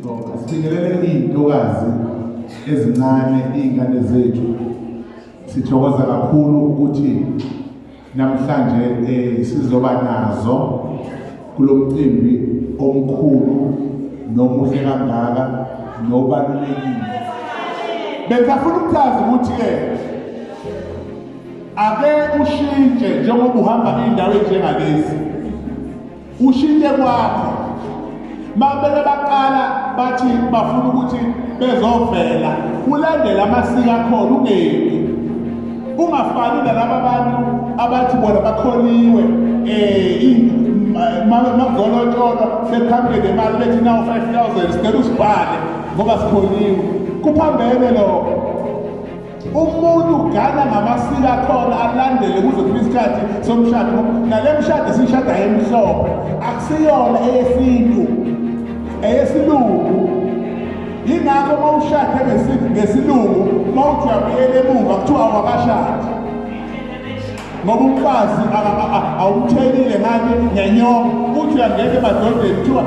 So asibingelele iy'ntokazi ezincane iy'ngane zethu. Sithokoza kakhulu ukuthi namhlanje sizoba nazo kulo mcimbi omkhulu nomuhle kangaka nobalulekile. Bengafuna ukuchaza ukuthi-ke ake ushintshe njengoba uhamba iy'ndawo ezinjengalezi. Ushintshe kwakho. Mabele baqala bathi bafuna ukuthi bezovela ulandele amasiko akhona ungemi. Ungafani nalaba bantu abathi bona bakholiwe makuzolotsholwa sekhambe nemali bethi nawo 5,000 sicela usibhale ngoba sikholiwe. Kuphambene lokho. Umuntu ugana ngamasiko akhona alandele kuze kufike isikhathi somshado. Nale mshado sishada emhlophe akusiyona eyesintu eyesilungu. Yingakho mawushade ngesilungu mawuthi uyabuyela emuva kuthiwa awakashadi. Ngoba umfazi awumthelile ngani ngenyongo uthi uyangena emadodeni kuthiwa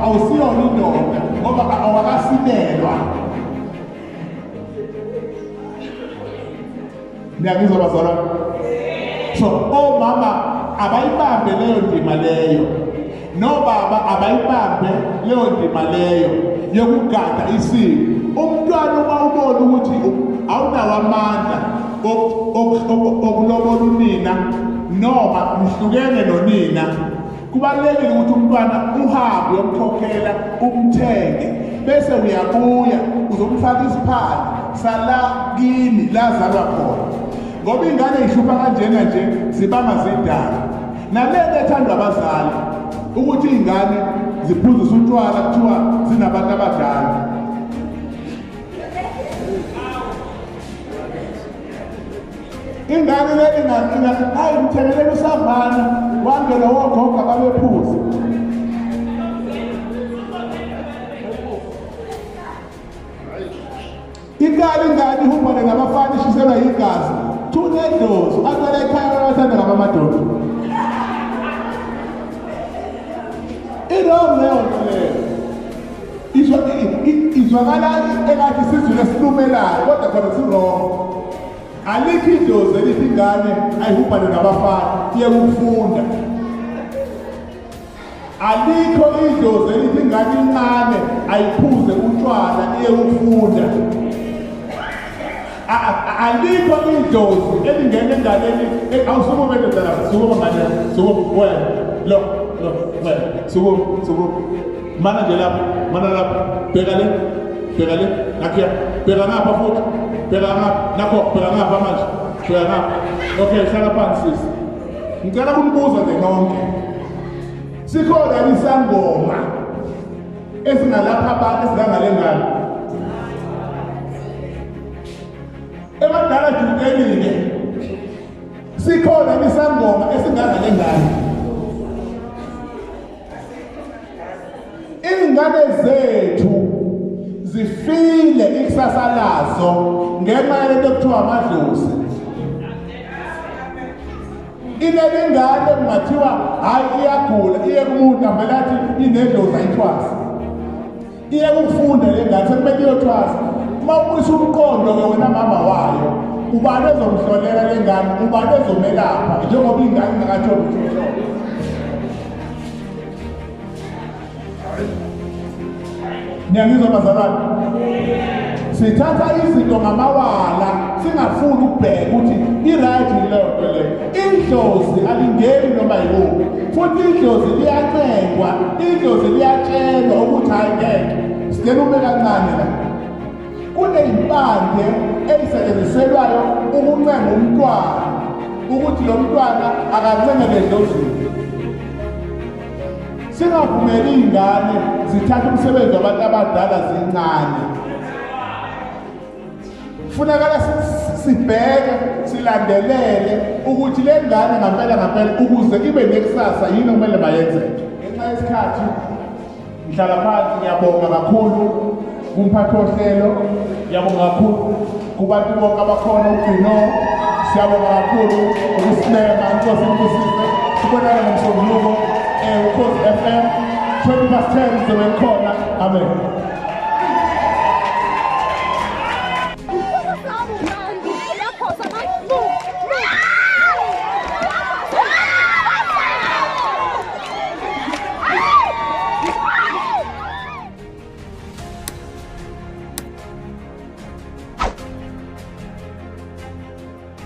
awusiyona indoda ngoba awakasilelwa. Niyangizwa bazalwane? So omama abayibambe leyo ndima leyo, nobaba abayibambe leyo ndima leyo yokugada isiko. Umntwana uma ubona ukuthi awunawo amandla okulobola unina noma mhlukene nonina, kubalulekile ukuthi umntwana uhambe uyomkhokhela umthenge bese uyabuya uzomfaka isiphali sala kini lazalwa khona. Ngoba ingane yishupha kanjena nje zibanga zidala. Nalento ethandwa abazali ukuthi ingane ziphuzise utshwala kuthiwa zinabantu abadala. Ingane le hayi mthekelele usavana wangena wogoga babephuza. Ingane ihumane nabafana ishiselwa igazi. Tunedosi atwala ekhaya abathanda ngabamadoda. Irongo leyo izwakala engathi sizwe lesilumelayo kodwa khona sirongo. Alikho idlozi elithi ingane ayihubhane nabafana iye ukufunda. Alikho idlozi elithi ingane incane ayiphuze utshwala iye ukufunda. Alikho idlozi elingena engaleni awusuke ubedodana sukuba ngane sukuba wena lo wena sukuba mana nje lapha bheka le nakhiya bheka ngapha futhi bheka ngapha nakho bheka ngapha manje bheka ngapha. Okay, hlala phansi sisi. Ngicela ukunibuza nje nonke. Sikhona isangoma esingalapha abantu esingangale ngane. Ebadala jukelile. Sikhona isangoma esingangale ngane. Ingane zethu zifile ikusasa lazo ngenxa yento ekuthiwa amadlozi. Inelingane kungathiwa hayi iyagula iye kumuntu avela athi inedlozi ayithwasi. Iye ukufunda le ngane sekumele iyothwasa. Uma ubuyisa umqondo wena mama wayo ubani ezomhlolela le ngane ubani ezomelapha njengoba ingane ingakatholi ukuthi. Niyangizwa bazalwane? Sithatha izinto ngamawala singafuni ukubheka ukuthi i-right yileyo nto leyo. Idlozi alingeni noma yikuphi futhi idlozi liyancengwa, idlozi liyatshelwa ukuthi hayi ngeke sicela ume kancane la. Kuney'mpande ey'setshenziselwayo ukuncenga umntwana ukuthi lo mntwana akancengele edlozini. Singavumeli iy'ngane zithathe umsebenzi wabantu abadala zincane. Kufunakala sibheke silandelele ukuthi le ngane ngampela ukuze ibe nekusasa yini okumele bayenzeke. Ngenxa yesikhathi ngihlala phansi ngiyabonga kakhulu kumphathi wohlelo, ngiyabonga kakhulu kubantu bonke abakhona uGcino, siyabonga kakhulu ukusinema Nkosi Mbusise, sibonana ngomsombuluko Ukhozi FM 20 verse 10 sizobe khona. Amen.